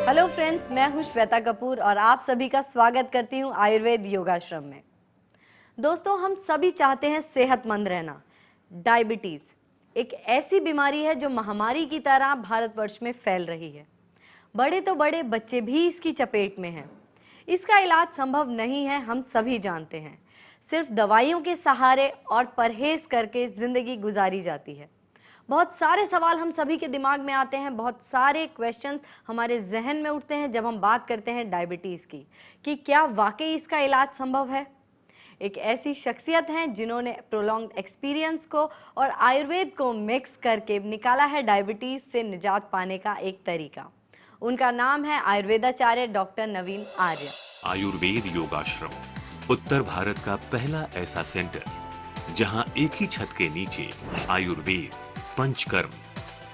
Hello friends, मैं हूं श्वेता कपूर और आप सभी का स्वागत करती हूं आयुर्वेद योगाश्रम में। दोस्तों, हम सभी चाहते हैं सेहतमंद रहना। डायबिटीज़ एक ऐसी बीमारी है जो महामारी की तरह भारतवर्ष में फैल रही है। बड़े तो बड़े, बच्चे भी इसकी चपेट में हैं। इसका इलाज संभव नहीं है, हम सभी जानते हैं। सिर्फ दवाइयों के सहारे और परहेज करके ज़िंदगी गुजारी जाती है। बहुत सारे सवाल हम सभी के दिमाग में आते हैं, बहुत सारे क्वेश्चंस हमारे जहन में उठते हैं जब हम बात करते हैं डायबिटीज़ की, कि क्या वाकई इसका इलाज संभव है। एक ऐसी शख्सियत हैं जिन्होंने प्रोलॉन्ग्ड एक्सपीरियंस को और आयुर्वेद को मिक्स करके निकाला है डायबिटीज़ से निजात पाने का एक तरीका। उनका नाम है आयुर्वेदाचार्य डॉक्टर नवीन आर्य। आयुर्वेद योगाश्रम उत्तर भारत का पहला ऐसा सेंटर जहां एक ही छत के नीचे आयुर्वेद, पंचकर्म,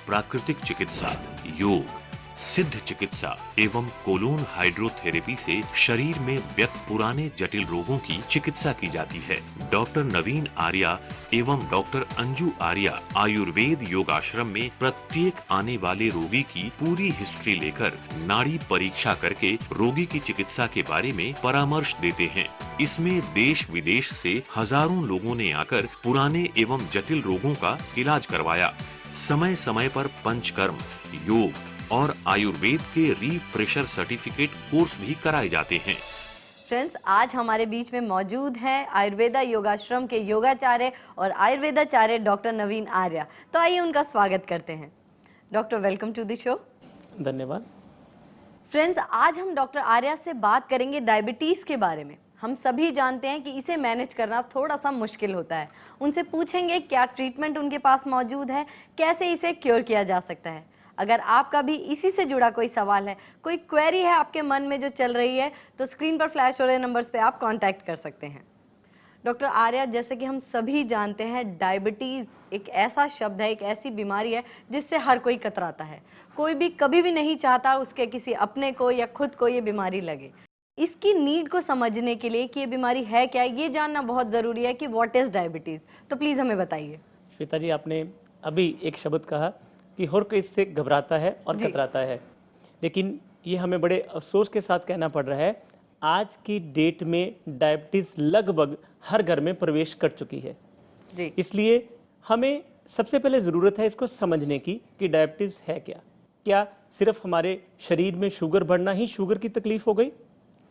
प्राकृतिक चिकित्सा, योग, सिद्ध चिकित्सा एवं कोलोन हाइड्रोथेरेपी से शरीर में व्यक्त पुराने जटिल रोगों की चिकित्सा की जाती है। डॉक्टर नवीन आर्या एवं डॉक्टर अंजू आर्या आयुर्वेद योगाश्रम में प्रत्येक आने वाले रोगी की पूरी हिस्ट्री लेकर नाड़ी परीक्षा करके रोगी की चिकित्सा के बारे में परामर्श देते हैं। इसमें देश विदेश से हजारों लोगों ने आकर पुराने एवं जटिल रोगों का इलाज करवाया। समय समय पर पंचकर्म, योग और आयुर्वेद के रिफ्रेशर सर्टिफिकेट कोर्स भी कराए जाते हैं। फ्रेंड्स, आज हमारे बीच में मौजूद हैं आयुर्वेदा योगाश्रम के योगाचार्य और आयुर्वेदाचार्य डॉक्टर नवीन आर्या। तो आइए उनका स्वागत करते हैं। Doctor, welcome to the show. धन्यवाद। फ्रेंड्स, आज हम डॉक्टर आर्या से बात करेंगे डायबिटीज़ के बारे में। हम सभी जानते हैं कि इसे मैनेज करना थोड़ा सा मुश्किल होता है। उनसे पूछेंगे क्या ट्रीटमेंट उनके पास मौजूद है, कैसे इसे क्योर किया जा सकता है। अगर आपका भी इसी से जुड़ा कोई सवाल है, कोई क्वेरी है आपके मन में जो चल रही है, तो स्क्रीन पर फ्लैश हो रहे नंबर्स पे आप कांटेक्ट कर सकते हैं। डॉक्टर आर्या, जैसे कि हम सभी जानते हैं, डायबिटीज़ एक ऐसा शब्द है, एक ऐसी बीमारी है जिससे हर कोई कतराता है। कोई भी कभी भी नहीं चाहता उसके किसी अपने को या खुद को ये बीमारी लगे। इसकी नीड को समझने के लिए कि ये बीमारी है क्या, ये जानना बहुत ज़रूरी है कि व्हाट इज़ डायबिटीज़। तो प्लीज़ हमें बताइए। श्वेता जी, आपने अभी एक शब्द कहा कि हर कोई इससे घबराता है और कतराता है, लेकिन ये हमें बड़े अफसोस के साथ कहना पड़ रहा है, आज की डेट में डायबिटीज़ लगभग हर घर में प्रवेश कर चुकी है जी। इसलिए हमें सबसे पहले ज़रूरत है इसको समझने की कि डायबिटीज़ है क्या। क्या सिर्फ हमारे शरीर में शुगर बढ़ना ही शुगर की तकलीफ़ हो गई?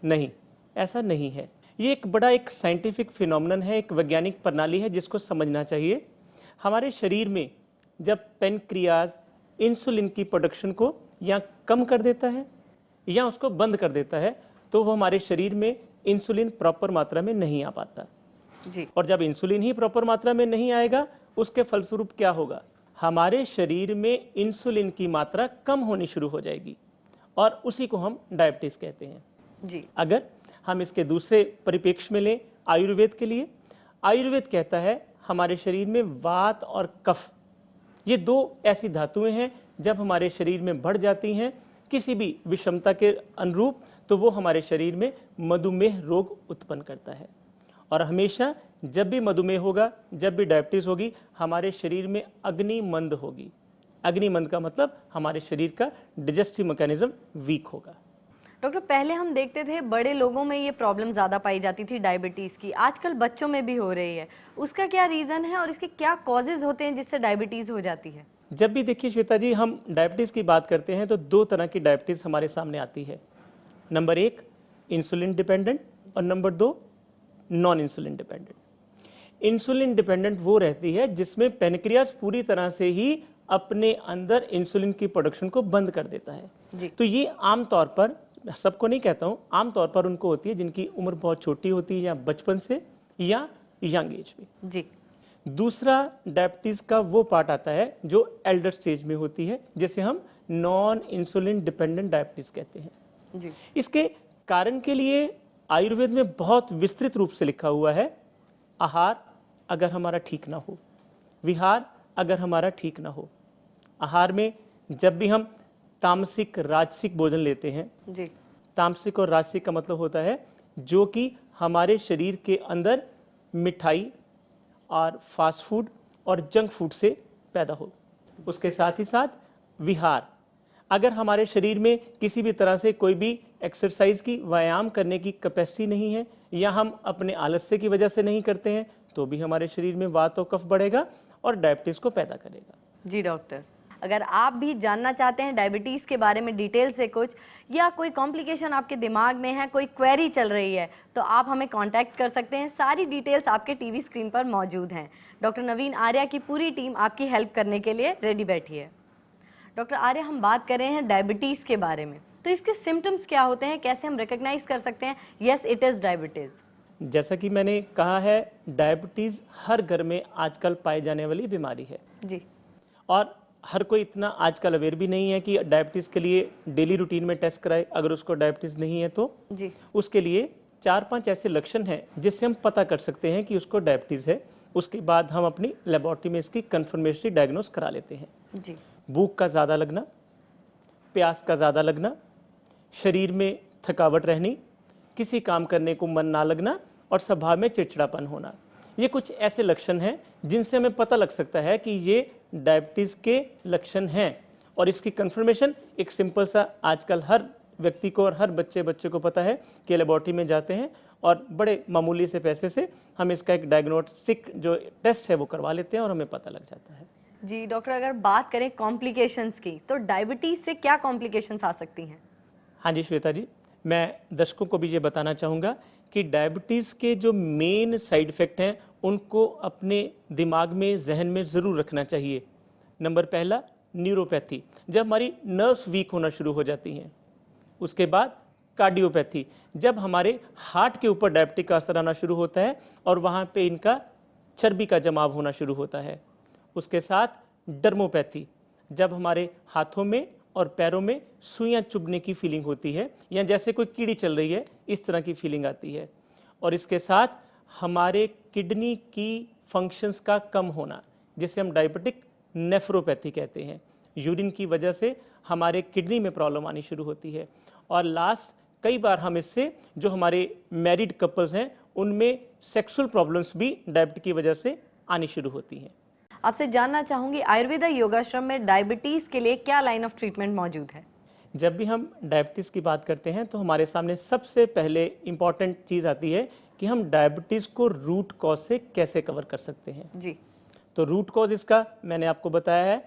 नहीं, ऐसा नहीं है। ये एक बड़ा एक साइंटिफिक फिनोमेनन है, एक वैज्ञानिक प्रणाली है जिसको समझना चाहिए। हमारे शरीर में जब पेनक्रियाज इंसुलिन की प्रोडक्शन को या कम कर देता है या उसको बंद कर देता है, तो वो हमारे शरीर में इंसुलिन प्रॉपर मात्रा में नहीं आ पाता जी। और जब इंसुलिन ही प्रॉपर मात्रा में नहीं आएगा, उसके फलस्वरूप क्या होगा? हमारे शरीर में इंसुलिन की मात्रा कम होनी शुरू हो जाएगी और उसी को हम डायबिटीज़ कहते हैं जी। अगर हम इसके दूसरे परिप्रेक्ष्य में लें, आयुर्वेद के लिए, आयुर्वेद कहता है हमारे शरीर में वात और कफ, ये दो ऐसी धातुएं हैं जब हमारे शरीर में बढ़ जाती हैं किसी भी विषमता के अनुरूप, तो वो हमारे शरीर में मधुमेह रोग उत्पन्न करता है। और हमेशा जब भी मधुमेह होगा, जब भी डायबिटीज़ होगी, हमारे शरीर में अग्निमंद होगी। अग्निमंद का मतलब हमारे शरीर का डाइजेस्टिव मैकेनिज्म वीक होगा। डॉक्टर, पहले हम देखते थे बड़े लोगों में ये प्रॉब्लम ज़्यादा पाई जाती थी डायबिटीज़ की, आजकल बच्चों में भी हो रही है। उसका क्या रीज़न है और इसके क्या कॉजेज़ होते हैं जिससे डायबिटीज़ हो जाती है? जब भी देखिए श्वेता जी, हम डायबिटीज़ की बात करते हैं तो दो तरह की डायबिटीज़ हमारे सामने आती है। नंबर एक इंसुलिन डिपेंडेंट और नंबर दो non insulin dependent. Insulin dependent वो रहती है जिसमें पेनक्रियाज पूरी तरह से ही अपने अंदर इंसुलिन की प्रोडक्शन को बंद कर देता है जी। तो ये आमतौर पर, सबको नहीं कहता हूँ, आमतौर पर उनको होती है जिनकी उम्र बहुत छोटी होती है या बचपन से या यंग एज में। जी। दूसरा डायबिटीज़ का वो पार्ट आता है जो एल्डर स्टेज में होती है, जिसे हम नॉन इंसुलिन डिपेंडेंट डायबिटीज़ कहते हैं। जी। इसके कारण के लिए आयुर्वेद में बहुत विस्तृत रूप से लिखा हुआ है। आहार अगर हमारा ठीक ना हो, विहार अगर हमारा ठीक ना हो। आहार में जब भी हम तामसिक राजसिक भोजन लेते हैं, जी। तामसिक और राजसिक का मतलब होता है जो कि हमारे शरीर के अंदर मिठाई और फास्ट फूड और जंक फूड से पैदा हो। उसके साथ ही साथ विहार, अगर हमारे शरीर में किसी भी तरह से कोई भी एक्सरसाइज की, व्यायाम करने की कैपेसिटी नहीं है, या हम अपने आलस्य की वजह से नहीं करते हैं, तो भी हमारे शरीर में वात और कफ बढ़ेगा और डायबिटीज़ को पैदा करेगा। जी डॉक्टर, अगर आप भी जानना चाहते हैं डायबिटीज़ के बारे में डिटेल से कुछ, या कोई कॉम्प्लिकेशन आपके दिमाग में है, कोई क्वेरी चल रही है, तो आप हमें कांटेक्ट कर सकते हैं। सारी डिटेल्स आपके टीवी स्क्रीन पर मौजूद हैं। डॉक्टर नवीन आर्या की पूरी टीम आपकी हेल्प करने के लिए रेडी बैठी है। डॉक्टर आर्या, हम बात कर रहे हैं डायबिटीज़ के बारे में, तो इसके सिम्टम्स क्या होते हैं, कैसे हम रिकग्नाइज कर सकते हैं यस इट इज़ डायबिटीज़? जैसा कि मैंने कहा है, डायबिटीज़ हर घर में आजकल पाई जाने वाली बीमारी है जी। और हर कोई इतना आजकल अवेयर भी नहीं है कि डायबिटीज़ के लिए डेली रूटीन में टेस्ट कराए। अगर उसको डायबिटीज़ नहीं है तो जी, उसके लिए 4-5 ऐसे लक्षण हैं जिससे हम पता कर सकते हैं कि उसको डायबिटीज़ है। उसके बाद हम अपनी लेबोरेटरी में इसकी कन्फर्मेटरी डायग्नोस करा लेते हैं। जी, भूख का ज़्यादा लगना, प्यास का ज़्यादा लगना, शरीर में थकावट रहनी, किसी काम करने को मन ना लगना और स्वभाव में चिड़चिड़ापन होना, ये कुछ ऐसे लक्षण हैं जिनसे हमें पता लग सकता है कि ये डायबिटीज़ के लक्षण हैं। और इसकी कंफर्मेशन एक सिंपल सा आजकल हर व्यक्ति को और हर बच्चे को पता है कि लेबोरेटरी में जाते हैं और बड़े मामूली से पैसे से हम इसका एक डायग्नोस्टिक जो टेस्ट है वो करवा लेते हैं और हमें पता लग जाता है। जी डॉक्टर, अगर बात करें कॉम्प्लिकेशंस की, तो डायबिटीज़ से क्या कॉम्प्लिकेशंस आ सकती हैं? हाँ जी श्वेता जी, मैं दर्शकों को भी ये बताना चाहूँगा कि डायबिटीज़ के जो मेन साइड इफ़ेक्ट हैं उनको अपने दिमाग में, जहन में ज़रूर रखना चाहिए। नंबर पहला, न्यूरोपैथी, जब हमारी नर्व्स वीक होना शुरू हो जाती हैं। उसके बाद कार्डियोपैथी, जब हमारे हार्ट के ऊपर डायबिटीज का असर आना शुरू होता है और वहाँ पे इनका चर्बी का जमाव होना शुरू होता है। उसके साथ डर्मोपैथी, जब हमारे हाथों में और पैरों में सुइयां चुभने की फीलिंग होती है या जैसे कोई कीड़ी चल रही है, इस तरह की फीलिंग आती है। और इसके साथ हमारे किडनी की फंक्शंस का कम होना, जिसे हम डायबिटिक नेफ्रोपैथी कहते हैं। यूरिन की वजह से हमारे किडनी में प्रॉब्लम आनी शुरू होती है। और लास्ट, कई बार हम इससे, जो हमारे मैरिड कपल्स हैं, उनमें सेक्सुअल प्रॉब्लम्स भी डायबिटीज की वजह से आनी शुरू होती हैं। आपसे जानना चाहूंगी, आयुर्वेदा योगाश्रम में डायबिटीज़ के लिए क्या लाइन ऑफ ट्रीटमेंट मौजूद है? जब भी हम डायबिटीज़ की बात करते हैं तो हमारे सामने सबसे पहले इम्पॉर्टेंट चीज़ आती है कि हम डायबिटीज़ को रूट कॉज से कैसे कवर कर सकते हैं। जी, तो रूट कॉज इसका मैंने आपको बताया है,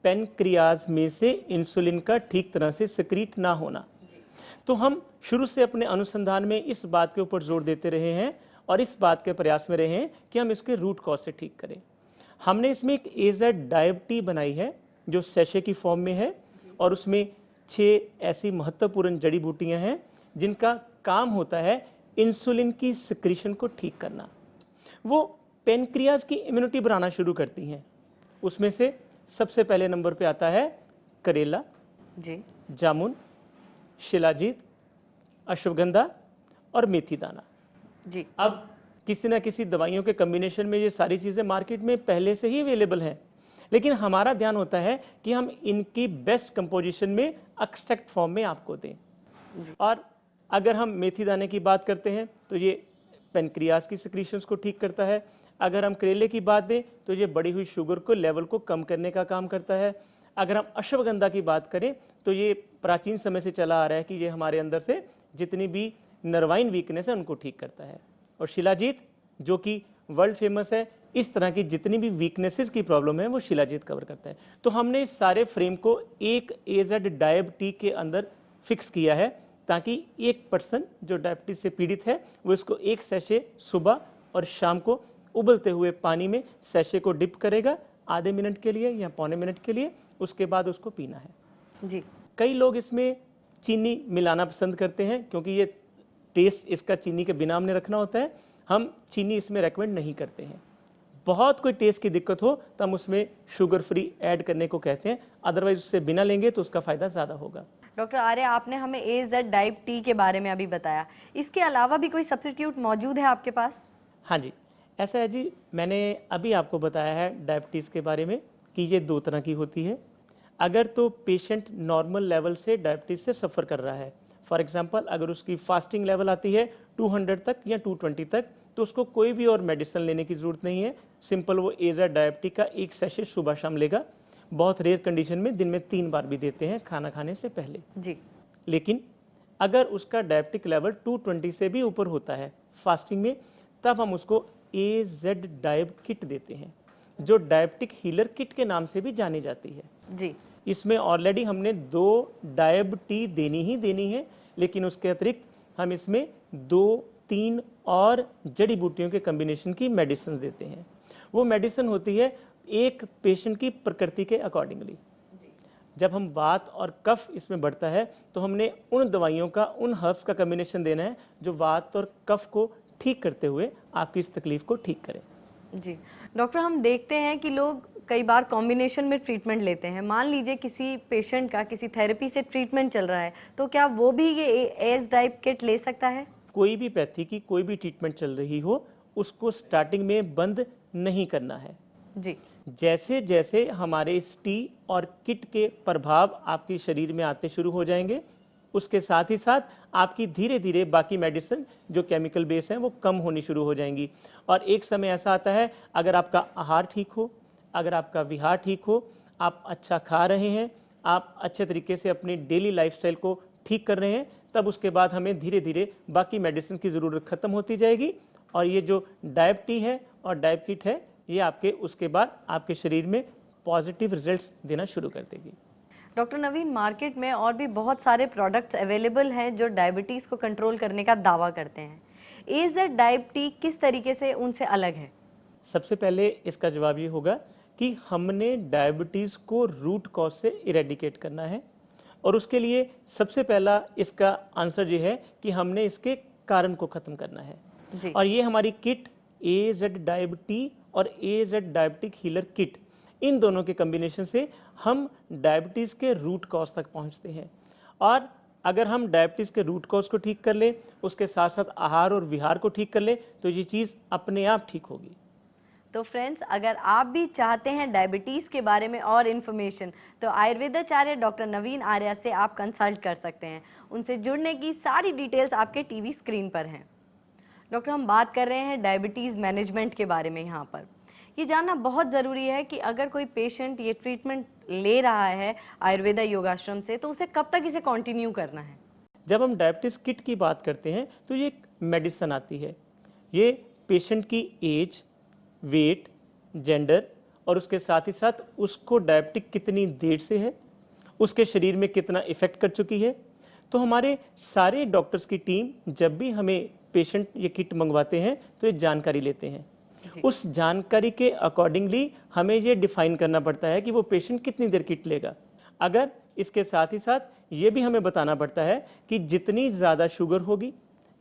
पेनक्रियाज में से इंसुलिन का ठीक तरह से सिक्रीट ना होना। तो हम शुरू से अपने अनुसंधान में इस बात के ऊपर जोर देते रहे हैं और इस बात के प्रयास में रहे हैं कि हम इसके रूट कॉज से ठीक करें। हमने इसमें एक AZ डायब टी बनाई है जो सैशे की फॉर्म में है और उसमें 6 ऐसी महत्वपूर्ण जड़ी बूटियां हैं जिनका काम होता है इंसुलिन की सिक्रीशन को ठीक करना। वो पेनक्रियाज की इम्यूनिटी बढ़ाना शुरू करती हैं। उसमें से सबसे पहले नंबर पे आता है करेला, जी, जामुन, शिलाजीत, अश्वगंधा और मेथी दाना। जी, अब किसी ना किसी दवाइयों के कम्बिनेशन में ये सारी चीज़ें मार्केट में पहले से ही अवेलेबल हैं, लेकिन हमारा ध्यान होता है कि हम इनकी बेस्ट कंपोजिशन में एक्सट्रैक्ट फॉर्म में आपको दें। और अगर हम मेथी दाने की बात करते हैं तो ये पेनक्रियाज की सिक्रीशंस को ठीक करता है। अगर हम करेले की बात दें तो ये बढ़ी हुई शुगर को लेवल को कम करने का काम करता है। अगर हम अश्वगंधा की बात करें तो ये प्राचीन समय से चला आ रहा है कि ये हमारे अंदर से जितनी भी नर्वाइन वीकनेस है उनको ठीक करता है। और शिलाजीत जो कि वर्ल्ड फेमस है, इस तरह की जितनी भी वीकनेसेस की प्रॉब्लम है वो शिलाजीत कवर करता है। तो हमने इस सारे फ्रेम को एक AZ डायब टी के अंदर फिक्स किया है ताकि एक पर्सन जो डायबिटीज से पीड़ित है वो इसको एक सैशे सुबह और शाम को उबलते हुए पानी में सैशे को डिप करेगा आधे मिनट के लिए या पौने मिनट के लिए, उसके बाद उसको पीना है। जी, कई लोग इसमें चीनी मिलाना पसंद करते हैं क्योंकि ये टेस्ट इसका चीनी के बिना हमने रखना होता है। हम चीनी इसमें रेकमेंड नहीं करते हैं। बहुत कोई टेस्ट की दिक्कत हो तो हम उसमें शुगर फ्री ऐड करने को कहते हैं, अदरवाइज उससे बिना लेंगे तो उसका फ़ायदा ज़्यादा होगा। डॉक्टर आर्या, आपने हमें AZ डायब टी के बारे में अभी बताया, इसके अलावा भी कोई सब्स्टिट्यूट मौजूद है आपके पास? हाँ जी, ऐसा है जी, मैंने अभी आपको बताया है डायबिटीज़ के बारे में कि ये 2 तरह की होती है। अगर तो पेशेंट नॉर्मल लेवल से डायबिटीज़ से सफ़र कर रहा है, फॉर एग्जांपल अगर उसकी फास्टिंग लेवल आती है 200 तक या 220 तक, तो उसको कोई भी और मेडिसिन लेने की ज़रूरत नहीं है। सिंपल वो AZ डायब टी का एक सैशे सुबह शाम लेगा। बहुत रेयर कंडीशन में दिन में 3 बार भी देते हैं खाना खाने से पहले। जी। लेकिन अगर उसका डायबिटिक लेवल 220 से भी ऊपर होता है फास्टिंग में, तब हम उसको AZ डायब किट देते हैं, जो डायबिटिक हीलर किट के नाम से भी जानी जाती है। जी। इसमें ऑलरेडी हमने 2 डायब टी देनी ही देनी है, लेकिन उसके अतिरिक्त हम इसमें 2-3 और जड़ी बूटियों के कम्बिनेशन की मेडिसिन देते हैं। वो मेडिसिन होती है एक पेशेंट की प्रकृति के अकॉर्डिंगली। जब हम वात और कफ इसमें बढ़ता है तो हमने उन दवाइयों का, उन हर्ब्स का कम्बिनेशन देना है जो वात और कफ को ठीक करते हुए आपकी इस तकलीफ को ठीक करें। जी डॉक्टर, हम देखते हैं कि लोग कई बार कॉम्बिनेशन में ट्रीटमेंट लेते हैं। मान लीजिए किसी पेशेंट का किसी थेरेपी से ट्रीटमेंट चल रहा है, तो क्या वो भी ये AZ डाइब किट ले सकता है? कोई भी पैथी की कोई भी ट्रीटमेंट चल रही हो, उसको स्टार्टिंग में बंद नहीं करना है। जी। जैसे जैसे हमारे इस टी और किट के प्रभाव आपके शरीर में आते शुरू हो जाएंगे, उसके साथ ही साथ आपकी धीरे धीरे बाकी मेडिसिन जो केमिकल बेस हैं वो कम होनी शुरू हो जाएंगी। और एक समय ऐसा आता है, अगर आपका आहार ठीक हो, अगर आपका विहार ठीक हो, आप अच्छा खा रहे हैं, आप अच्छे तरीके से अपनी डेली लाइफस्टाइल को ठीक कर रहे हैं, तब उसके बाद हमें धीरे धीरे बाकी मेडिसिन की ज़रूरत ख़त्म होती जाएगी। और ये जो डायब टी है और डायब किट है, ये आपके उसके बाद आपके शरीर में पॉजिटिव रिजल्ट्स देना शुरू कर देगी। डॉक्टर नवीन, मार्केट में और भी बहुत सारे प्रोडक्ट्स अवेलेबल हैं जो डायबिटीज़ को कंट्रोल करने का दावा करते हैं। AZ डायब टी किस तरीके से उनसे अलग है? सबसे पहले इसका जवाब ये होगा कि हमने डायबिटीज़ को रूट कॉज से इरेडिकेट करना है, और उसके लिए सबसे पहला इसका आंसर ये है कि हमने इसके कारण को ख़त्म करना है। जी। और ये हमारी किट AZ डायब टी और AZ डायबिटिक हीलर किट, इन दोनों के कम्बिनेशन से हम डायबिटीज़ के रूट कॉज तक पहुंचते हैं। और अगर हम डायबिटीज़ के रूट कॉज को ठीक कर लें, उसके साथ साथ आहार और विहार को ठीक कर लें, तो ये चीज़ अपने आप ठीक होगी। तो फ्रेंड्स, अगर आप भी चाहते हैं डायबिटीज़ के बारे में और इन्फॉर्मेशन, तो आयुर्वेदाचार्य डॉक्टर नवीन आर्या से आप कंसल्ट कर सकते हैं। उनसे जुड़ने की सारी डिटेल्स आपके टीवी स्क्रीन पर हैं। डॉक्टर, हम बात कर रहे हैं डायबिटीज़ मैनेजमेंट के बारे में। यहाँ पर ये जानना बहुत ज़रूरी है कि अगर कोई पेशेंट ये ट्रीटमेंट ले रहा है आयुर्वेदा योगाश्रम से, तो उसे कब तक इसे कंटिन्यू करना है? जब हम डायबिटीज़ किट की बात करते हैं तो ये एक मेडिसिन आती है। ये पेशेंट की एज, वेट, जेंडर और उसके साथ ही साथ उसको डायबिटिक कितनी देर से है, उसके शरीर में कितना इफ़ेक्ट कर चुकी है। तो हमारे सारे डॉक्टर्स की टीम जब भी हमें पेशेंट ये किट मंगवाते हैं तो ये जानकारी लेते हैं। उस जानकारी के अकॉर्डिंगली हमें ये डिफाइन करना पड़ता है कि वो पेशेंट कितनी देर किट लेगा। अगर इसके साथ ही साथ ये भी हमें बताना पड़ता है कि जितनी ज़्यादा शुगर होगी,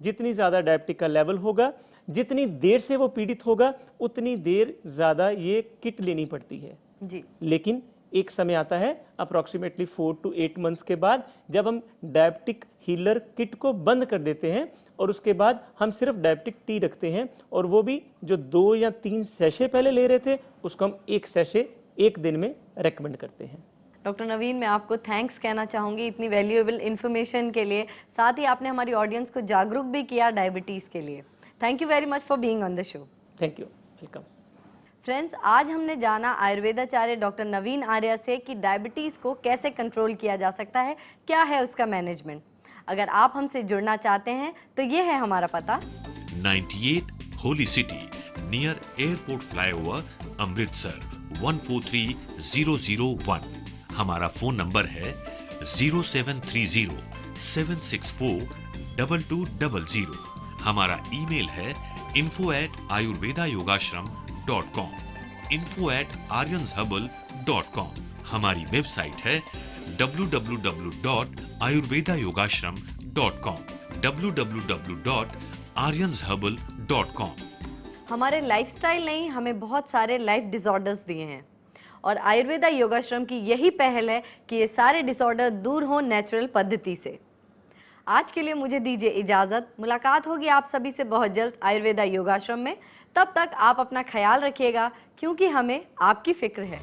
जितनी ज़्यादा डायबिटिक का लेवल होगा, जितनी देर से वो पीड़ित होगा, उतनी देर ज़्यादा ये किट लेनी पड़ती है। जी। लेकिन एक समय आता है अप्रॉक्सीमेटली 4 to 8 मंथ्स के बाद, जब हम डायबिटिक हीलर किट को बंद कर देते हैं और उसके बाद हम सिर्फ डायबिटिक टी रखते हैं, और वो भी जो 2 या 3 सैशे पहले ले रहे थे, उसको हम 1 सैशे 1 दिन में रेकमेंड करते हैं। डॉक्टर नवीन, मैं आपको थैंक्स कहना चाहूँगी इतनी वैल्यूएबल इन्फॉर्मेशन के लिए। साथ ही आपने हमारी ऑडियंस को जागरूक भी किया डायबिटीज़ के लिए। Thank you very much for being on the show. Thank you, welcome. Friends, आज हमने जाना आयुर्वेदाचार्य डॉक्टर नवीन आर्या से कि डायबिटीज़ को कैसे कंट्रोल किया जा सकता है, क्या है उसका मैनेजमेंट। अगर आप हमसे जुड़ना चाहते हैं तो ये है हमारा पता। 98 holy city near airport flyover, Amritsar 143001। हमारा फ़ोन नंबर है 0730-764-2200। हमारा ईमेल है info@ayurvedayogashram.com, info@aryansherbal.com। हमारी वेबसाइट है www.ayurvedayogashram.com, www.aryansherbal.com। हमारे लाइफस्टाइल ने ही हमें बहुत सारे लाइफ डिसऑर्डर्स दिए हैं, और आयुर्वेदा योगाश्रम की यही पहल है कि ये सारे डिसऑर्डर दूर हो नेचुरल पद्धति से। आज के लिए मुझे दीजिए इजाज़त। मुलाकात होगी आप सभी से बहुत जल्द आयुर्वेदा योगाश्रम में। तब तक आप अपना ख्याल रखिएगा, क्योंकि हमें आपकी फिक्र है।